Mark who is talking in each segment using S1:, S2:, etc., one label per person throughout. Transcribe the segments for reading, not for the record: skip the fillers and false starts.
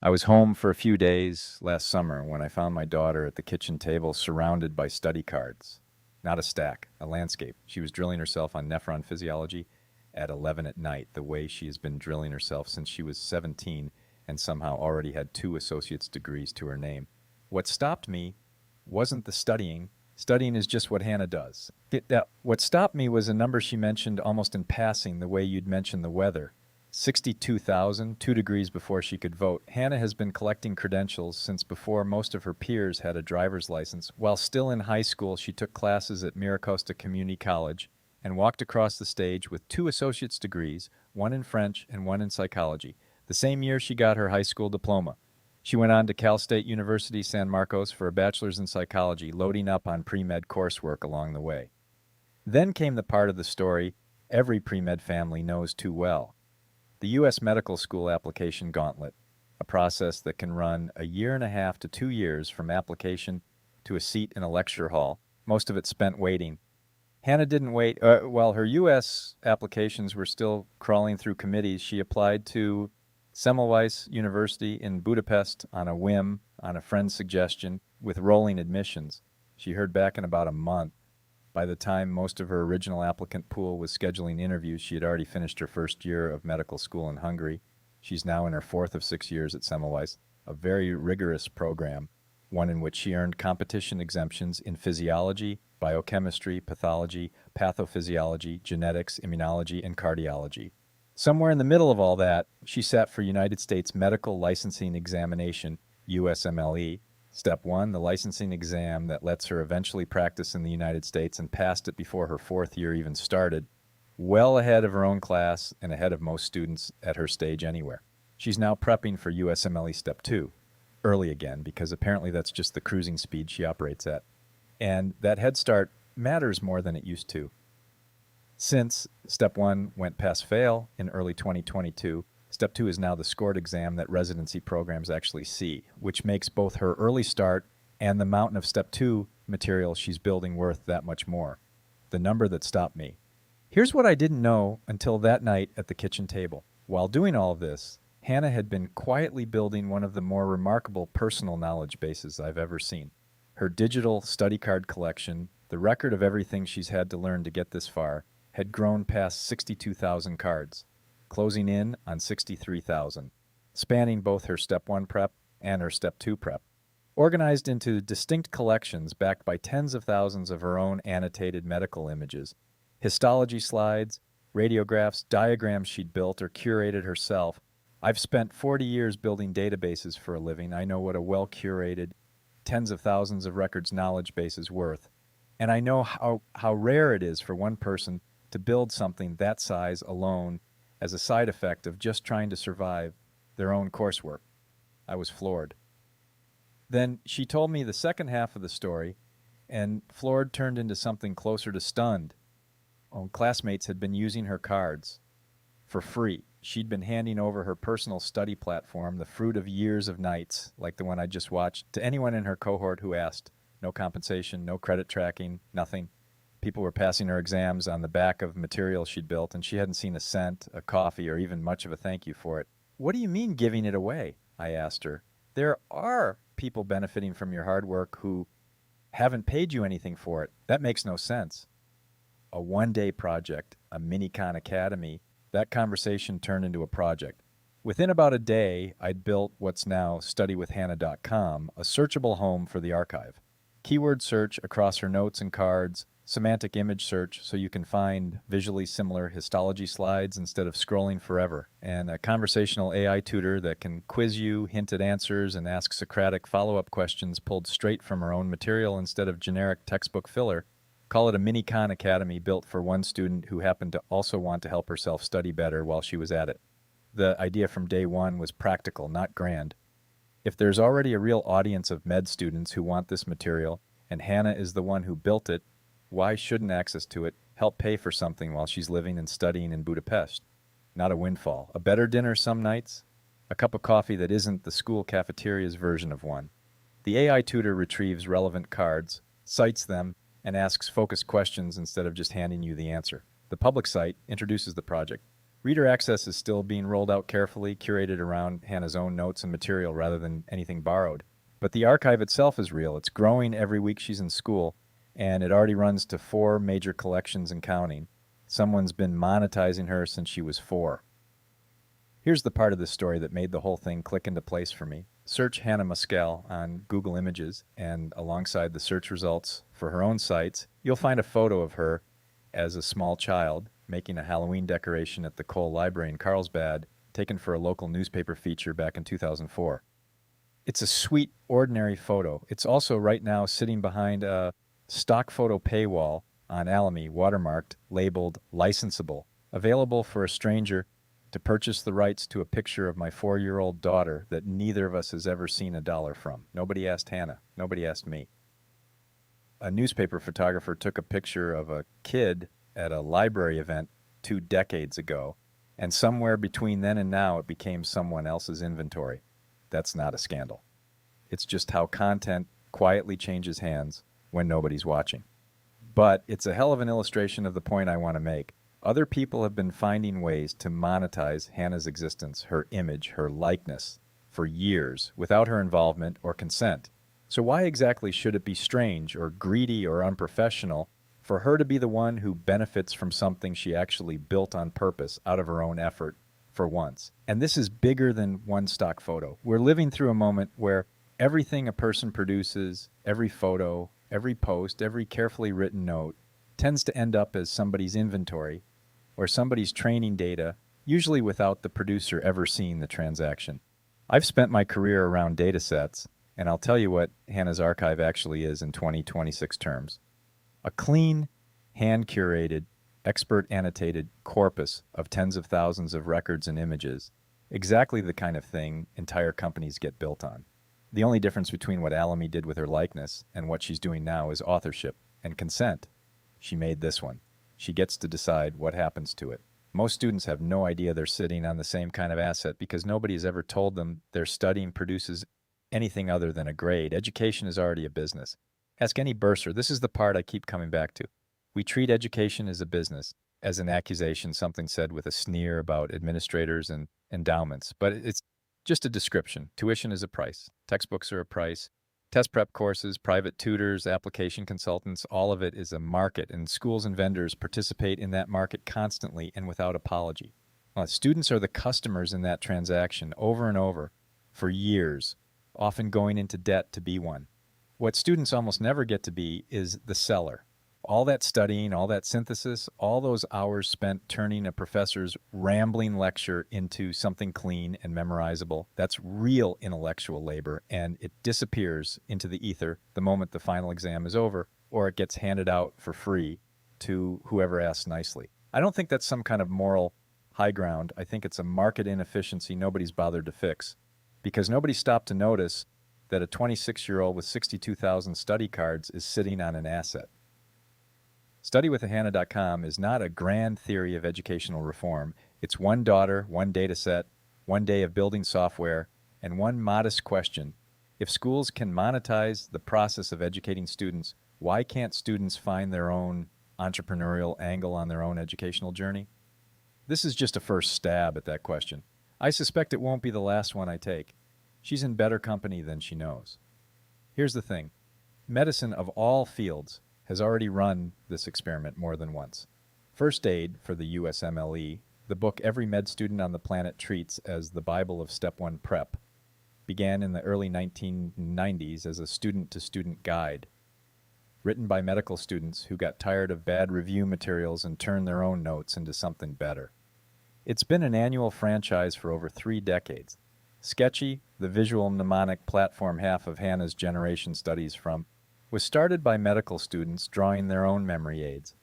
S1: I was home for a few days last summer when I found my daughter at the kitchen table surrounded by study cards. Not a stack, a landscape. She was drilling herself on nephron physiology at 11 at night, the way she has been drilling herself since she was 17 and somehow already had 2 associate's degrees to her name. What stopped me wasn't the studying. Studying is just what Hannah does. What stopped me was a number she mentioned almost in passing, the way you'd mention the weather. 62,000, 2 degrees before she could vote. Hannah has been collecting credentials since before most of her peers had a driver's license. While still in high school, she took classes at Miracosta Community College and walked across the stage with 2 associate's degrees, one in French and one in psychology. The same year she got her high school diploma. She went on to Cal State University San Marcos for a bachelor's in psychology, loading up on pre-med coursework along the way. Then came the part of the story every pre-med family knows too well. The U.S. Medical School application gauntlet, a process that can run a year and a half to 2 years from application to a seat in a lecture hall, most of it spent waiting. Hannah didn't wait. While her U.S. applications were still crawling through committees, she applied to Semmelweis University in Budapest on a whim, on a friend's suggestion, with rolling admissions. She heard back in about a month. By the time most of her original applicant pool was scheduling interviews, she had already finished her first year of medical school in Hungary. She's now in her fourth of 6 years at Semmelweis, a very rigorous program, one in which she earned competition exemptions in physiology, biochemistry, pathology, pathophysiology, genetics, immunology, and cardiology. Somewhere in the middle of all that, she sat for United States Medical Licensing Examination, USMLE, Step 1, the licensing exam that lets her eventually practice in the United States, and passed it before her fourth year even started, well ahead of her own class and ahead of most students at her stage anywhere. She's now prepping for USMLE Step 2, early again, because apparently that's just the cruising speed she operates at. And that head start matters more than it used to. Since Step 1 went pass-fail in early 2022, Step 2 is now the scored exam that residency programs actually see, which makes both her early start and the mountain of Step 2 material she's building worth that much more. The number that stopped me. Here's what I didn't know until that night at the kitchen table. While doing all of this, Hannah had been quietly building one of the more remarkable personal knowledge bases I've ever seen. Her digital study card collection, the record of everything she's had to learn to get this far, had grown past 62,000 cards, closing in on 63,000, spanning both her Step 1 prep and her Step 2 prep. Organized into distinct collections backed by tens of thousands of her own annotated medical images, histology slides, radiographs, diagrams she'd built or curated herself. I've spent 40 years building databases for a living. I know what a well-curated, tens of thousands of records knowledge base is worth. And I know how rare it is for one person to build something that size alone as a side effect of just trying to survive their own coursework. I was floored. Then she told me the second half of the story, and floored turned into something closer to stunned. Classmates had been using her cards for free. She'd been handing over her personal study platform, the fruit of years of nights, like the one I just watched, to anyone in her cohort who asked. No compensation, no credit tracking, nothing. People were passing her exams on the back of material she'd built, and she hadn't seen a cent, a coffee, or even much of a thank you for it. What do you mean giving it away? I asked her. There are people benefiting from your hard work who haven't paid you anything for it. That makes no sense. A one-day project, a mini-con academy, that conversation turned into a project. Within about a day, I'd built what's now StudyWithHannah.com, a searchable home for the archive. Keyword search across her notes and cards, semantic image search so you can find visually similar histology slides instead of scrolling forever, and a conversational AI tutor that can quiz you, hint at answers, and ask Socratic follow-up questions pulled straight from her own material instead of generic textbook filler. Call it a mini-con academy built for one student who happened to also want to help herself study better while she was at it. The idea from day one was practical, not grand. If there's already a real audience of med students who want this material, and Hannah is the one who built it, why shouldn't access to it help pay for something while she's living and studying in Budapest? Not a windfall. A better dinner some nights? A cup of coffee that isn't the school cafeteria's version of one. The AI tutor retrieves relevant cards, cites them, and asks focused questions instead of just handing you the answer. The public site introduces the project. Reader access is still being rolled out carefully, curated around Hannah's own notes and material rather than anything borrowed. But the archive itself is real. It's growing every week she's in school, and it already runs to 4 major collections and counting. Someone's been monetizing her since she was 4. Here's the part of this story that made the whole thing click into place for me. Search Hannah Muskel on Google Images, and alongside the search results for her own sites, you'll find a photo of her as a small child making a Halloween decoration at the Cole Library in Carlsbad, taken for a local newspaper feature back in 2004. It's a sweet, ordinary photo. It's also right now sitting behind a stock photo paywall on Alamy, watermarked, labeled licensable, available for a stranger to purchase the rights to a picture of my 4-year-old daughter that neither of us has ever seen a dollar from. Nobody asked Hannah. Nobody asked me. A newspaper photographer took a picture of a kid at a library event 2 decades ago, and somewhere between then and now it became someone else's inventory. That's not a scandal. It's just how content quietly changes hands when nobody's watching. But it's a hell of an illustration of the point I want to make. Other people have been finding ways to monetize Hannah's existence, her image, her likeness, for years without her involvement or consent. So why exactly should it be strange or greedy or unprofessional for her to be the one who benefits from something she actually built on purpose out of her own effort for once? And this is bigger than one stock photo. We're living through a moment where everything a person produces, every photo, every post, every carefully written note, tends to end up as somebody's inventory or somebody's training data, usually without the producer ever seeing the transaction. I've spent my career around data sets, and I'll tell you what Hannah's archive actually is in 2026 terms. A clean, hand-curated, expert-annotated corpus of tens of thousands of records and images, exactly the kind of thing entire companies get built on. The only difference between what Alamy did with her likeness and what she's doing now is authorship and consent. She made this one. She gets to decide what happens to it. Most students have no idea they're sitting on the same kind of asset because nobody has ever told them their studying produces anything other than a grade. Education is already a business. Ask any bursar. This is the part I keep coming back to. We treat education as a business, as an accusation, something said with a sneer about administrators and endowments. But it's just a description. Tuition is a price. Textbooks are a price. Test prep courses, private tutors, application consultants, all of it is a market, and schools and vendors participate in that market constantly and without apology. Students are the customers in that transaction over and over for years, often going into debt to be one. What students almost never get to be is the seller. All that studying, all that synthesis, all those hours spent turning a professor's rambling lecture into something clean and memorizable, that's real intellectual labor, and it disappears into the ether the moment the final exam is over, or it gets handed out for free to whoever asks nicely. I don't think that's some kind of moral high ground. I think it's a market inefficiency nobody's bothered to fix, because nobody stopped to notice that a 26-year-old with 62,000 study cards is sitting on an asset. StudyWithAHannah.com is not a grand theory of educational reform. It's one daughter, one data set, one day of building software, and one modest question. If schools can monetize the process of educating students, why can't students find their own entrepreneurial angle on their own educational journey? This is just a first stab at that question. I suspect it won't be the last one I take. She's in better company than she knows. Here's the thing. Medicine of all fields has already run this experiment more than once. First Aid for the USMLE, the book every med student on the planet treats as the Bible of Step 1 prep, began in the early 1990s as a student-to-student guide, written by medical students who got tired of bad review materials and turned their own notes into something better. It's been an annual franchise for over 3 decades. Sketchy, the visual mnemonic platform half of Hannah's generation studies from, was started by medical students drawing their own memory aids.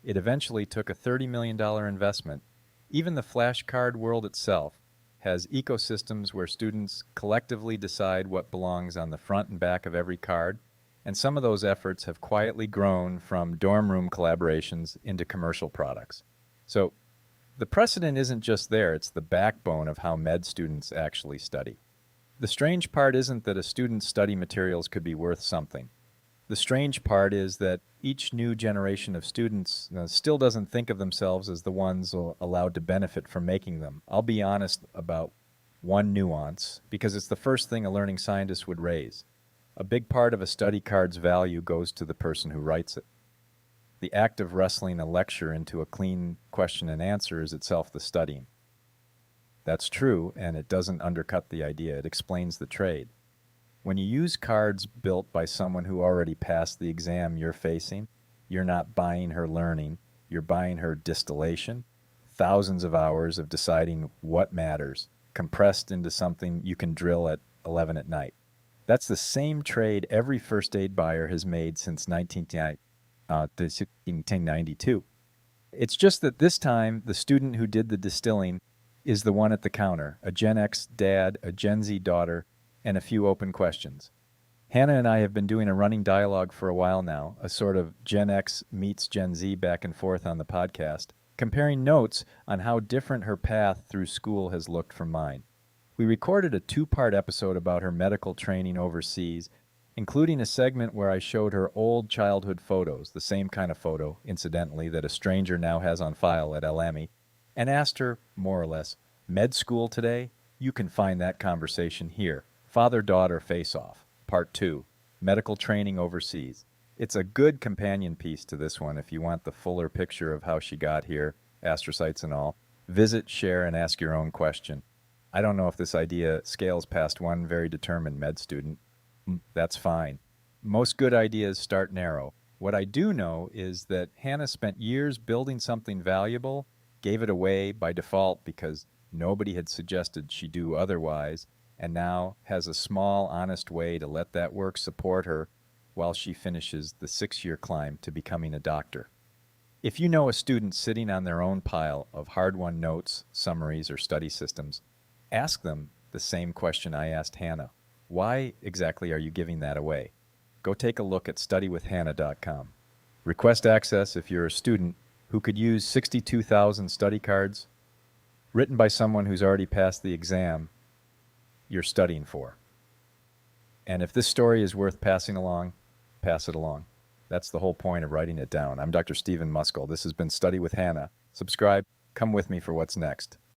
S1: It eventually took a $30 million investment. Even the flashcard world itself has ecosystems where students collectively decide what belongs on the front and back of every card, and some of those efforts have quietly grown from dorm room collaborations into commercial products. So the precedent isn't just there, it's the backbone of how med students actually study. The strange part isn't that a student's study materials could be worth something. The strange part is that Each new generation of students still doesn't think of themselves as the ones allowed to benefit from making them. I'll be honest about one nuance, because it's the first thing a learning scientist would raise. A big part of a study card's value goes to the person who writes it. The act of wrestling a lecture into a clean question and answer is itself the studying. That's true, and it doesn't undercut the idea. It explains the trade. When you use cards built by someone who already passed the exam you're facing, you're not buying her learning, you're buying her distillation, thousands of hours of deciding what matters, compressed into something you can drill at 11 at night. That's the same trade every first aid buyer has made since 1992. It's just that this time, the student who did the distilling is the one at the counter, a Gen X dad, a Gen Z daughter, and a few open questions. Hannah and I have been doing a running dialogue for a while now, a sort of Gen X meets Gen Z back and forth on the podcast, comparing notes on how different her path through school has looked from mine. We recorded a 2-part episode about her medical training overseas, including a segment where I showed her old childhood photos, the same kind of photo, incidentally, that a stranger now has on file at LME, and asked her, more or less, med school today? You can find that conversation here. Father-daughter face-off, part 2, medical training overseas. It's a good companion piece to this one if you want the fuller picture of how she got here, astrocytes and all. Visit, share, and ask your own question. I don't know if this idea scales past one very determined med student. That's fine. Most good ideas start narrow. What I do know is that Hannah spent years building something valuable, gave it away by default because nobody had suggested she do otherwise, and now has a small, honest way to let that work support her while she finishes the 6-year climb to becoming a doctor. If you know a student sitting on their own pile of hard-won notes, summaries, or study systems, ask them the same question I asked Hannah. Why exactly are you giving that away? Go take a look at studywithhannah.com. Request access if you're a student who could use 62,000 study cards written by someone who's already passed the exam you're studying for. And if this story is worth passing along, pass it along. That's the whole point of writing it down. I'm Dr. Stephen Muskell. This has been Study with Hannah. Subscribe. Come with me for what's next.